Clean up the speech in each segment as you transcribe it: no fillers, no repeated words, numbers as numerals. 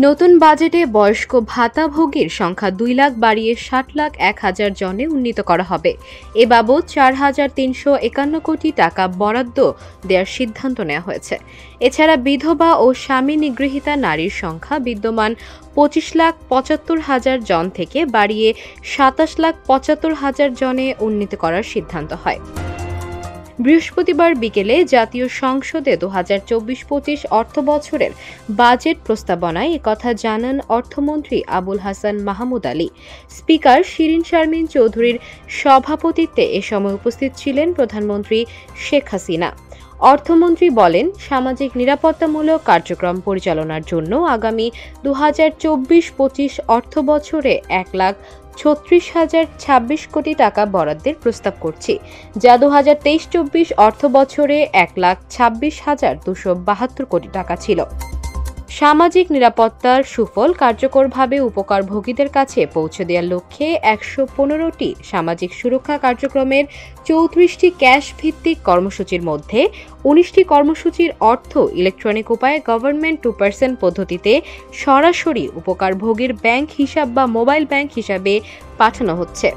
নতুন বাজেটে বয়স্ক ভাতাভোগীর সংখ্যা ২ লাখ বাড়িয়ে ৬০,১০০০ জনে উন্নীত করা হবে। এ বাবদ ৪,৩৫১ কোটি টাকা বরাদ্দ দেওয়ার সিদ্ধান্ত নেওয়া হয়েছে। এছাড়া বিধবা ও স্বামী নিগৃহীতা নারীর সংখ্যা বিদ্যমান ২৫,৭৫,০০০ জন থেকে বাড়িয়ে ২৭,৭৫,০০০ জনে উন্নীত করার সিদ্ধান্ত হয়। বৃহস্পতিবার বিকেলে জাতীয় সংসদে ২০২৪-২৫ অর্থবছরের বাজেট প্রস্তাবনায় একথা জানান অর্থমন্ত্রী আবুল হাসান মাহমুদ আলী। স্পিকার শিরীন শারমিন চৌধুরীর সভাপতিত্বে এ সময় উপস্থিত ছিলেন প্রধানমন্ত্রী শেখ হাসিনা। অর্থমন্ত্রী বলেন, সামাজিক নিরাপত্তামূলক কার্যক্রম পরিচালনার জন্য আগামী ২০২৪-২৫ অর্থবছরে ১,৩৬,০২৬ কোটি টাকা বরাদ্দের প্রস্তাব করছি, যা ২০২৩-২৪ অর্থবছরে ১,২৬,২৭২ কোটি টাকা ছিল। সামাজিক নিরাপত্তার সুফল কার্যকরভাবে উপকারভোগীদের কাছে পৌঁছে দেওয়ার লক্ষ্যে ১১৫টি সামাজিক সুরক্ষা কার্যক্রমের ৩৪টি ক্যাশ ভিত্তিক কর্মসূচির মধ্যে ১৯টি কর্মসূচির অর্থ ইলেকট্রনিক উপায়ে গভর্নমেন্ট 2% পদ্ধতিতে সরাসরি উপকারভোগীর ব্যাংক হিসাব বা মোবাইল ব্যাংক হিসাবে পাঠানো হচ্ছে।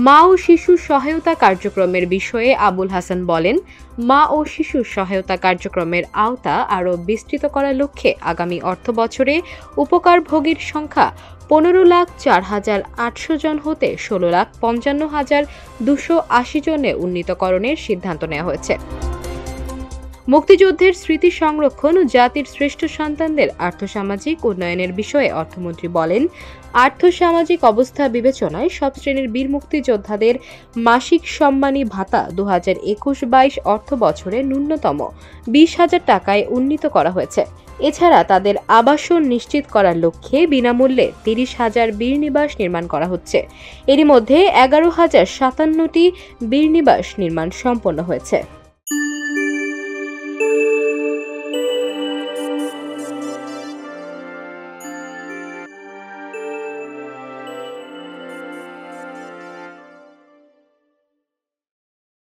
মা ও শিশু সহায়তা কার্যক্রমের বিষয়ে আবুল হাসান বলেন, মা ও শিশু সহায়তা কার্যক্রমের আওতা আরও বিস্তৃত করার লক্ষ্যে আগামী অর্থবছরে উপকারভোগীর সংখ্যা ১৫,০৪,৮০০ জন হতে ১৬,৫৫,২৮০ জনে উন্নীতকরণের সিদ্ধান্ত নেওয়া হয়েছে। মুক্তিযুদ্ধের স্মৃতি সংরক্ষণ ও জাতির শ্রেষ্ঠ সন্তানদের আর্থসামাজিক উন্নয়নের বিষয়ে অর্থমন্ত্রী বলেন, আর্থসামাজিক অবস্থা বিবেচনায় সব শ্রেণীর বীর মুক্তিযোদ্ধাদের মাসিক সম্মানী ভাতা ২০২১-২২ অর্থ বছরে ন্যূনতম ২০,০০০ টাকায় উন্নীত করা হয়েছে। এছাড়া তাদের আবাসন নিশ্চিত করার লক্ষ্যে বিনামূল্যে ৩০,০০০ বীরনিবাস নির্মাণ করা হচ্ছে। এরই মধ্যে ১১,০৫৭টি বীরনিবাস নির্মাণ সম্পন্ন হয়েছে।